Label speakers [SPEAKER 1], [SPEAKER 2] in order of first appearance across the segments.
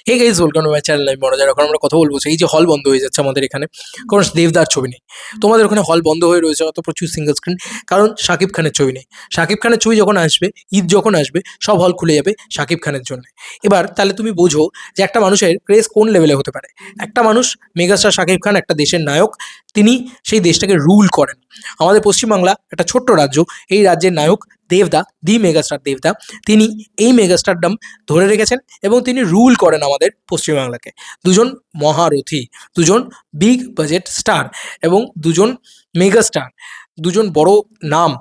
[SPEAKER 1] Hey guys, welcome to my channel. আমি মনোজার। এখন আমরা কথা বলবো এই যে হল বন্ধ হয়ে যাচ্ছে আমাদের এখানে, কারণ দেবদার ছবি নেই। তোমাদের ওখানে হল বন্ধ হয়ে রয়েছে অত প্রচুর সিঙ্গেল স্ক্রিন, কারণ শাকিব খানের ছবি নেই। শাকিব খানের ছবি যখন আসবে, ঈদ যখন আসবে, সব হল খুলে যাবে শাকিব খানের জন্য। এবার তাহলে তুমি বোঝো যে একটা মানুষের ক্রেজ কোন লেভেলে হতে পারে। একটা মানুষ, মেগাস্টার শাকিব খান, একটা দেশের নায়ক, তিনি সেই দেশটাকে রুল করেন। আমাদের পশ্চিমবাংলা একটা ছোট্ট রাজ্য, এই রাজ্যের নায়ক দেবদা, দি মেগাস্টার দেবদা, তিনি এই মেগাস্টারডাম ধরে রেখেছেন এবং তিনি রুল করেন আমাদের পশ্চিমবাংলাকে। দুজন মহারথী, দুজন বিগ বাজেট স্টার এবং দুজন মেগাস্টার, দুজন বড় নাম।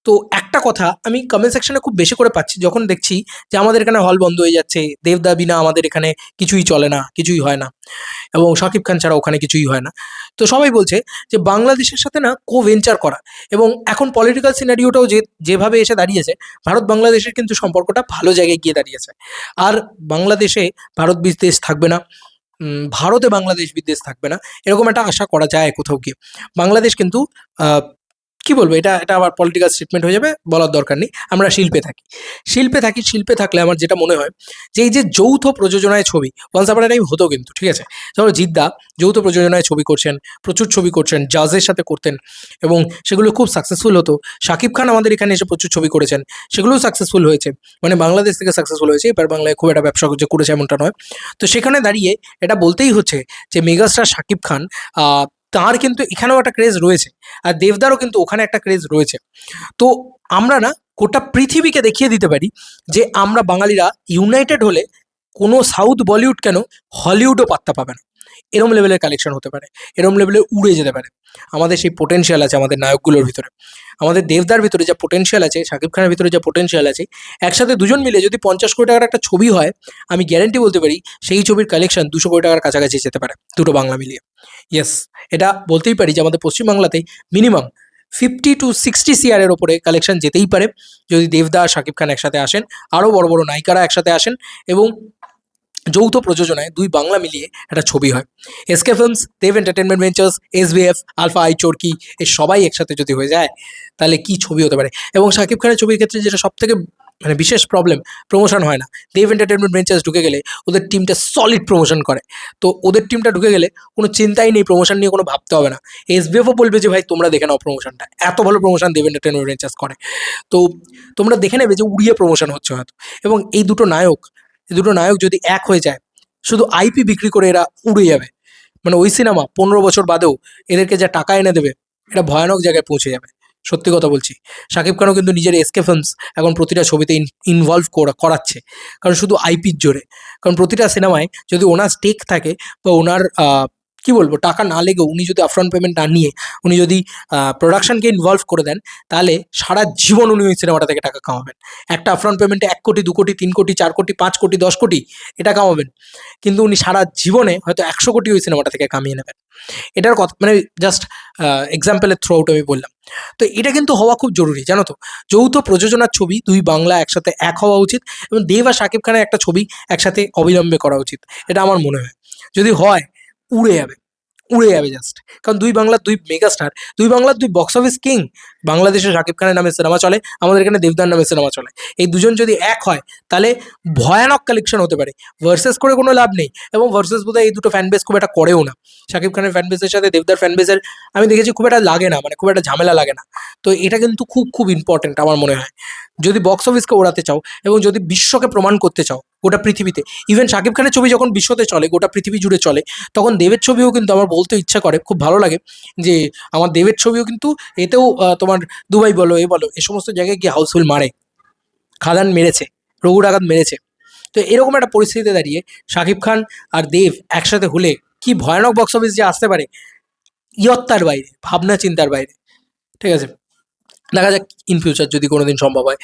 [SPEAKER 1] তো একটা কথা আমি কমেন্ট সেকশনে খুব বেশি করে পাচ্ছি, যখন দেখছি যে আমাদের এখানে হল বন্ধ হয়ে যাচ্ছে, দেবদা বিনা আমাদের এখানে কিছুই চলে না, কিছুই হয় না, এবং শাকিব খান ছাড়া ওখানে কিছুই হয় না। তো সবাই বলছে যে বাংলাদেশের সাথে না কো ভেঞ্চার করা, এবং এখন পলিটিক্যাল সিনারিওটাও যেভাবে এসে দাঁড়িয়েছে, ভারত বাংলাদেশের কিন্তু সম্পর্কটা ভালো জায়গায় গিয়ে দাঁড়িয়েছে। আর বাংলাদেশে ভারত বিদ্বেষ থাকবে না, ভারতে বাংলাদেশ বিদ্বেষ থাকবে না, এরকম একটা আশা করা যায় কোথাও গিয়ে। বাংলাদেশ কিন্তু কি বলবো, এটা এটা আবার পলিটিক্যাল স্টেটমেন্ট হয়ে যাবে, বলার দরকার নেই। আমরা শিল্পে থাকলে আমার যেটা মনে হয় যে এই যে যৌথ প্রযোজনায় ছবি, ওয়ান্স আপন আ টাইম হতো কিন্তু, ঠিক আছে, ধরো জিদ্দা যৌথ প্রযোজনায় ছবি করছেন, প্রচুর ছবি করছেন, জাজের সাথে করতেন এবং সেগুলো খুব সাকসেসফুল হতো। শাকিব খান আমাদের এখানে এসে প্রচুর ছবি করেছেন, সেগুলোও সাকসেসফুল হয়েছে, মানে বাংলাদেশ থেকে সাকসেসফুল হয়েছে। এবার বাংলায় খুব একটা ব্যবসা যে করেছে এমনটা নয়। তো সেখানে দাঁড়িয়ে এটা বলতেই হচ্ছে যে মেগাস্টার শাকিব খান, তার কিন্তু এখানেও একটা ক্রেজ রয়েছে, আর দেবদারও কিন্তু ওখানে একটা ক্রেজ রয়েছে। তো আমরা না গোটা পৃথিবীকে দেখিয়ে দিতে পারি যে আমরা বাঙালিরা ইউনাইটেড হলে কোনো সাউথ বলিউড কেন, হলিউডও পাত্তা পাবে না। এরম লেভেলের কালেকশন হতে পারে, এরম লেভেলে উড়ে যেতে পারে। আমাদের সেই পোটেনশিয়াল আছে আমাদের নায়কগুলোর ভিতরে, আমাদের দেবদার ভিতরে যা পোটেনশিয়াল আছে, শাকিব খানের ভিতরে যা পোটেনশিয়াল আছে, একসাথে দুজন মিলে যদি 50 কোটি টাকার একটা ছবি হয়, আমি গ্যারেন্টি বলতে পারি সেই ছবির কালেকশন 200 কোটি টাকার কাছাকাছি যেতে পারে, দুটো বাংলা মিলিয়ে। ইয়েস, এটা বলতেই পারি যে আমাদের পশ্চিমবাংলাতেই মিনিমাম 50 to 60 CR ওপরে কালেকশন যেতেই পারে, যদি দেবদা আর শাকিব খান একসাথে আসেন, আরও বড় বড় নায়িকারা একসাথে আসেন এবং যৌথ প্রযোজনায় দুই বাংলা মিলিয়ে একটা ছবি হয়। SK Films, Dev Entertainment Ventures, SBF, Alpha I Chorki, এই সবাই একসাথে যদি হয়ে যায়, তাহলে কি ছবি হতে পারে। এবং শাকিব খানের ছবির ক্ষেত্রে যেটা সব থেকে মানে বিশেষ প্রবলেম, প্রমোশন হয় না। দেব এন্টারটেনমেন্ট ভেঞ্চার্স ঢুকে গেলে ওদের টিমটা সলিড প্রমোশন করে, তো ওদের টিমটা ঢুকে গেলে কোনো চিন্তাই নেই, প্রমোশন নিয়ে কোনো ভাবতে হবে না। SBFও বলবে যে ভাই তোমরা দেখে নাও প্রমোশনটা, এত ভালো প্রমোশন দেব এন্টারটেনমেন্ট ভেঞ্চার্স করে। তো তোমরা দেখে নেবে যে উড়িয়ে প্রমোশন হচ্ছে হয়তো। এবং এই দুটো নায়ক যদি এক হয়ে যায়, শুধু আইপি বিক্রি করে এরা উড়ে যাবে। মানে ওই সিনেমা 15 বছর বাদেও এদেরকে যা টাকা এনে দেবে, এটা ভয়ানক জায়গায় পৌঁছে যাবে। সত্যি কথা বলছি। শাকিব খানও কিন্তু নিজের এসকে ফিল্মস এখন প্রতিটা ছবিতে ইনভলভ করাচ্ছে, কারণ শুধু আইপির জোরে। কারণ প্রতিটা সিনেমায় যদি ওনার স্টেক থাকে বা ওনার কি বলবো, টাকা না লেগেও উনি যদি আপফ্রন্ট পেমেন্ট না নিয়ে উনি যদি প্রোডাকশনকে ইনভলভ করে দেন, তাহলে সারা জীবন উনি ওই সিনেমাটা থেকে টাকা কামাবেন। একটা আপফ্রন্ট পেমেন্টে 1 কোটি, 2 কোটি, 3 কোটি, 4 কোটি, 5 কোটি, 10 কোটি এটা কামাবেন, কিন্তু উনি সারা জীবনে হয়তো 100 কোটি ওই সিনেমাটা থেকে কামিয়ে নেবেন। এটার কথা মানে জাস্ট এক্সাম্পলের থ্রু আউট আমি বললাম। তো এটা কিন্তু হওয়া খুব জরুরি, জানো তো। যৌথ প্রযোজনার ছবি দুই বাংলা একসাথে এক হওয়া উচিত, এবং দেব আর শাকিব খানের একটা ছবি একসাথে অবিলম্বে করা উচিত, এটা আমার মনে হয়। যদি হয়, উড়ে যাবে, উড়ে যাবে জাস্ট। কারণ দুই বাংলার দুই মেগাস্টার, দুই বাংলার দুই বক্স অফিস কিং। বাংলাদেশে শাকিব খানের নামে সিনেমা চলে, আমাদের এখানে দেবদার নামে সিনেমা চলে। এই দুজন যদি এক হয়, তাহলে ভয়ানক কালেকশন হতে পারে। ভার্সেস করে কোনো লাভ নেই, এবং ভার্সেস বোধহয় এই দুটো ফ্যান বেস খুব একটা করেও না। শাকিব খানের ফ্যান বেসের সাথে দেবদার ফ্যান বেসের আমি দেখেছি খুব একটা লাগে না, মানে খুব একটা ঝামেলা লাগে না। তো এটা কিন্তু খুব খুব ইম্পর্টেন্ট আমার মনে হয়, যদি বক্স অফিসকে ওড়াতে চাও এবং যদি বিশ্বকে প্রমাণ করতে চাও গোটা পৃথিবীতে। ইভেন শাকিব খানের ছবি যখন বিশ্বতে চলে, গোটা পৃথিবী জুড়ে চলে, তখন দেবের ছবিও কিন্তু আমার বলতে ইচ্ছা করে, খুব ভালো লাগে যে আমার দেবের ছবিও কিন্তু এতেও তোমার দুবাই বলো, এ বলো, এ সমস্ত জায়গায় গিয়ে হাউসফুল মারে, খাদান মেরেছে, রঘু ডাকাত মেরেছে। তো এরকম একটা পরিস্থিতিতে দাঁড়িয়ে শাকিব খান আর দেব একসাথে হলে কি ভয়ানক বক্স অফিস যে আসতে পারে, ইয়ত্তার বাইরে, ভাবনা চিন্তার বাইরে। ঠিক আছে, দেখা যাক ইন ফিউচার যদি কোনোদিন সম্ভব হয়।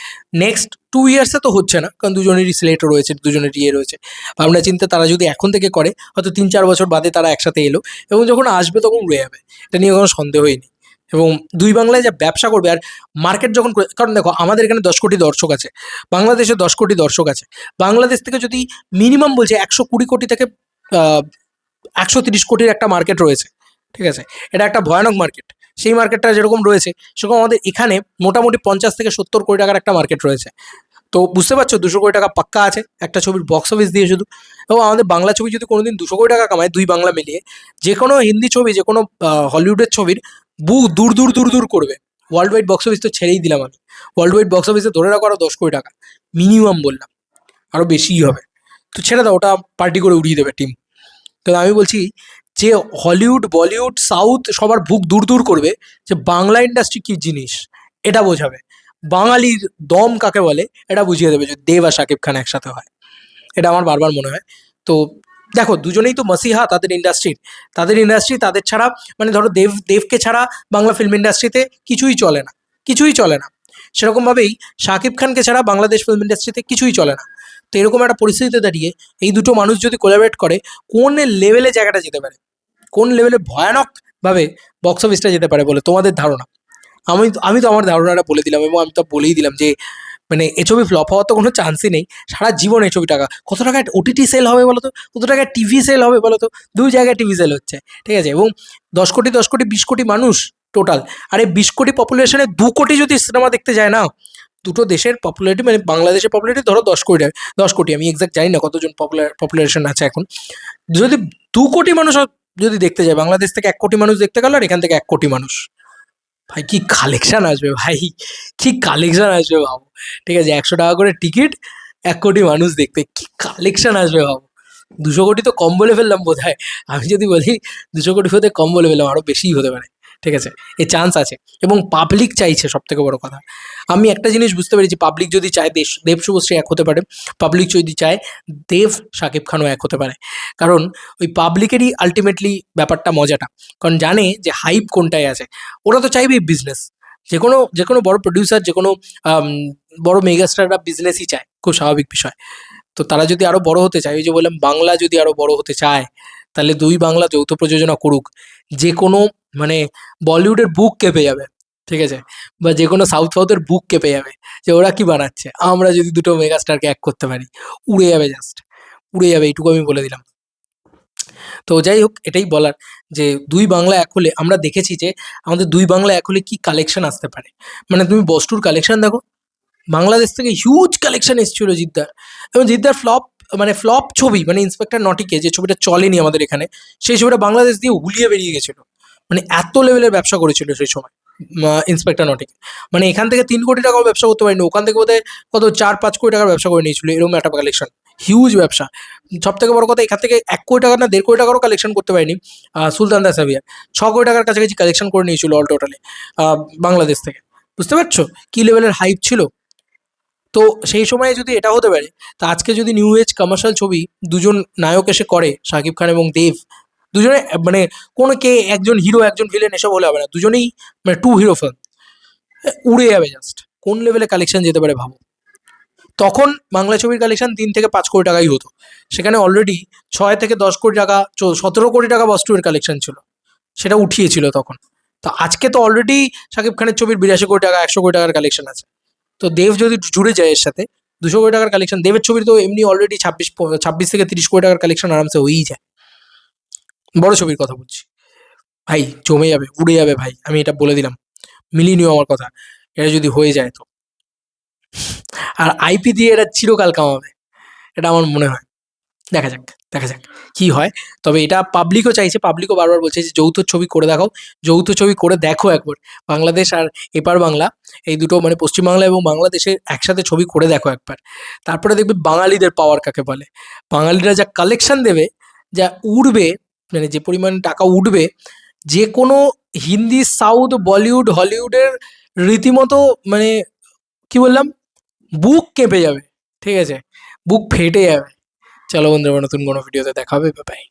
[SPEAKER 1] নেক্সট 2 ইয়ার্সে তো হচ্ছে না, কারণ দুজনেরই সিলেক্ট রয়েছে, দুজনেরই রয়েছে। ভাবনা চিন্তা তারা যদি এখন থেকে করে, হয়তো 3-4 বছর বাদে তারা একসাথে এলো, এবং যখন আসবে তখন উড়ে যাবে, এটা নিয়ে কোনো সন্দেহই নেই। এবং দুই বাংলায় যা ব্যবসা করবে, আর মার্কেট যখন কারণ দেখো আমাদের এখানে 10 কোটি দর্শক আছে, বাংলাদেশে 10 কোটি দর্শক আছে। বাংলাদেশ থেকে যদি মিনিমাম বলছে 120 কোটি থেকে 130 কোটির একটা মার্কেট রয়েছে, ঠিক আছে, এটা একটা ভয়ানক মার্কেট। সেই মার্কেটটা যেরকম রয়েছে, সেরকম আমাদের এখানে মোটামুটি 50 থেকে 70 কোটি টাকার একটা মার্কেট রয়েছে। তো বুঝতে পারছো 200 কোটি টাকা পাক্কা আছে একটা ছবির বক্স অফিস দিয়ে শুধু। এবং আমাদের বাংলা ছবি যদি কোনোদিন 200 কোটি টাকা কামায়, দুই বাংলা মিলিয়ে, যে কোনো হিন্দি ছবি, যে কোনো হলিউডের ছবির বুক দূর দূর দূর দূর করবে। ওয়ার্ল্ড ওয়াইড বক্স অফিস তো ছেড়েই দিলাম আমি, ওয়ার্ল্ড ওয়াইড বক্স অফিসে ধরে রাখো আরো 10 কোটি টাকা মিনিমাম বললাম, আরো বেশিই হবে। তো ছেড়ে দাও, ওটা পার্টি করে উড়িয়ে দেবে টিম। তো আমি বলছি যে হলিউড, বলিউড, সাউথ সবার বুক দূর দূর করবে, যে বাংলা ইন্ডাস্ট্রি কি জিনিস এটা বোঝাবে, বাঙালির দম কাকে বলে এটা বুঝিয়ে দেবে যদি দেব আর শাকিব খান একসাথে হয়। এটা আমার বারবার মনে হয়। তো দেখো দুজনেই তো মসিহা তাদের ইন্ডাস্ট্রি তাদের ছাড়া, মানে ধরো দেবকে ছাড়া বাংলা ফিল্ম ইন্ডাস্ট্রিতে কিছুই চলে না, কিছুই চলে না। সেরকমভাবেই শাকিব খানকে ছাড়া বাংলাদেশ ফিল্ম ইন্ডাস্ট্রিতে কিছুই চলে না। তো এরকম একটা পরিস্থিতিতে দাঁড়িয়ে এই দুটো মানুষ যদি কোলাবরেট করে, কোন লেভেলে জায়গাটা যেতে পারে, কোন লেভেলে ভয়ানকভাবে বক্স অফিসটা যেতে পারে বলে তোমাদের ধারণা? আমি তো আমার ধারণাটা বলে দিলাম, এবং আমি তো বলেই দিলাম যে মানে এ ছবি ফ্লপ হওয়ার তো কোনো চান্সই নেই। সারা জীবন এই ছবি টাকা, কত টাকায় ওটিটি সেল হবে বলো তো, কত টাকায় টিভি সেল হবে বলো তো, দুই জায়গায় টিভি সেল হচ্ছে, ঠিক আছে। এবং 10 কোটি 10 কোটি 20 কোটি মানুষ টোটাল, আর এই 20 কোটি পপুলেশনে 2 কোটি যদি সিনেমা দেখতে যায় না, দুটো দেশের পপুলারিটি, মানে বাংলাদেশের পপুলারিটি ধরো 10 কোটি, 10 কোটি, আমি এক্সাক্ট জানি না কতজন পপুলেশন আছে এখন। যদি 2 কোটি মানুষ যদি দেখতে যায়, বাংলাদেশ থেকে 1 কোটি মানুষ দেখতে গেল, আর এখান থেকে 1 কোটি মানুষ, ভাই কি কালেকশন আসবে ভাই, কি কালেকশন আসবে ভাবো। ঠিক আছে, 100 টাকা করে টিকিট, 1 কোটি মানুষ দেখতে, কি কালেকশন আসবে ভাবো। 200 কোটি তো কম বলে ফেললাম বোধ হয়, আমি যদি বলি 200 কোটি হতে কম বলে ফেললাম, আরও বেশিই হতে পারে। ঠিক আছে, এই চান্স আছে, এবং পাবলিক চাইছে, সব থেকে বড় কথা। আমি একটা জিনিস বুঝতে পেরেছি, পাবলিক যদি চায় দেব শুভশ্রী এক হতে পারে, পাবলিক যদি চায় দেব শাকিব খানও এক হতে পারে। কারণ ওই পাবলিকেরই আলটিমেটলি ব্যাপারটা মজাটা, কারণ জানে যে হাইপ কোনটায় আছে। ওরা তো চাইবেই বিজনেস, যে কোনো বড় প্রডিউসার, যে কোনো আম, বড় মেগাস্টাররা বিজনেসই চায়, খুব স্বাভাবিক বিষয়। তো তারা যদি আরো বড় হতে চায়, ওই যে বললাম বাংলা যদি আরো বড় হতে চায়, তাহলে দুই বাংলা যৌথ প্রযোজনা করুক। যে কোনো, মানে বলিউডের বুক কেঁপে যাবে, ঠিক আছে, বা যে কোনো সাউথের বুক কেঁপে যাবে, যে ওরা কি বানাচ্ছে, আমরা যদি দুটো মেগাস্টারকে এক করতে পারি, উড়ে যাবে, জাস্ট উড়ে যাবে, এইটুকু আমি বলে দিলাম। তো যাই হোক, এটাই বলার, যে দুই বাংলা এক হলে, আমরা দেখেছি যে আমাদের দুই বাংলা এক হলে কি কালেকশন আসতে পারে। মানে তুমি বস্তুর কালেকশন দেখো, বাংলাদেশ থেকে হিউজ কালেকশন এসেছিল জিদ্দার, এবং জিদ্দার ফ্লপ, মানে ফ্লপ ছবি, মানে ইন্সপেক্টর নটিকে, যে ছবিটা চলেনি আমাদের এখানে, সেই ছবিটা বাংলাদেশ দিয়ে হুলিয়ে বেরিয়ে গেছিল। মানে এত লেভেলের ব্যবসা করেছিল সেই সময় ইন্সপেক্টর নটিকে। মানে এখান থেকে 3 কোটি টাকাও ব্যবসা করতে পারিনি, ওখান থেকে বোধহয় কত 4-5 কোটি টাকার ব্যবসা করে নিয়েছিল, এরকম একটা কালেকশন, হিউজ ব্যবসা। সব থেকে বড় কথা, এখান থেকে 1 কোটি টাকা না 1.5 কোটি টাকারও কালেকশন করতে পারিনি সুলতান দা সাবিয়ার, 6 কোটি টাকার কাছাকাছি কালেকশন করে নিয়েছিল অল টোটালে বাংলাদেশ থেকে। বুঝতে পারছো কি লেভেলের হাইপ ছিল। তো সেই সময়ে যদি এটা হতে পারে, তা আজকে যদি নিউ এজ কমার্শিয়াল ছবি দুজন নায়ক এসে করে, শাকিব খান এবং দেব, দুজনে, মানে কোনো কে একজন হিরো একজন ভিলেন এসব হলে হবে না, দুজনেই মানে টু হিরো ফিল্ম, উড়ে যাবে জাস্ট। কোন লেভেলে কালেকশন যেতে পারে ভাবো। তখন বাংলা ছবির কালেকশন 3 থেকে 5 কোটি টাকাই হতো, সেখানে অলরেডি 6 থেকে 10 কোটি টাকা, 17 কোটি টাকা বস্তুর কালেকশন ছিল, সেটা উঠিয়েছিল তখন। তো আজকে তো অলরেডি শাকিব খানের ছবির 82 কোটি টাকা, 100 কোটি টাকার কালেকশন আছে। তো দেব যদি জুড়ে যায় এর সাথে, 200 কোটি টাকার কালেকশন, দেবের ছবির তো এমনি অলরেডি 26 থেকে 30 কোটি টাকার কালেকশন আরামসে হয়েই যায়, বড় ছবির কথা বলছি। ভাই জমে যাবে, উড়ে যাবে ভাই, আমি এটা বলে দিলাম, মিলিয়ে নিও আমার কথা, এটা যদি হয়ে যায় তো। আর আইপি দিয়ে এটা চিরকাল কামাবে, এটা আমার মনে হয়। দেখা যাক, দেখা যাক কি হয়। তবে এটা পাবলিকও চাইছে, পাবলিকও বারবার বলছে যে যৌথ ছবি করে দেখাও, যৌথ ছবি করে দেখো একবার, বাংলাদেশ আর এপার বাংলা, এই দুটো মানে পশ্চিমবাংলা এবং বাংলাদেশের একসাথে ছবি করে দেখো একবার। তারপরে দেখবে বাঙালিদের পাওয়ার কাকে বলে, বাঙালিরা যা কালেকশন দেবে, যা উঠবে, মানে যে পরিমাণ টাকা উঠবে, যে কোনো হিন্দি, সাউথ, বলিউড, হলিউডের রীতিমতো, মানে কি বললাম, বুক কেঁপে যাবে, ঠিক আছে, বুক ফেটে যাবে। চলো বন্ধুরা, নতুন কোনো ভিডিওতে দেখা হবে, বাই বাই।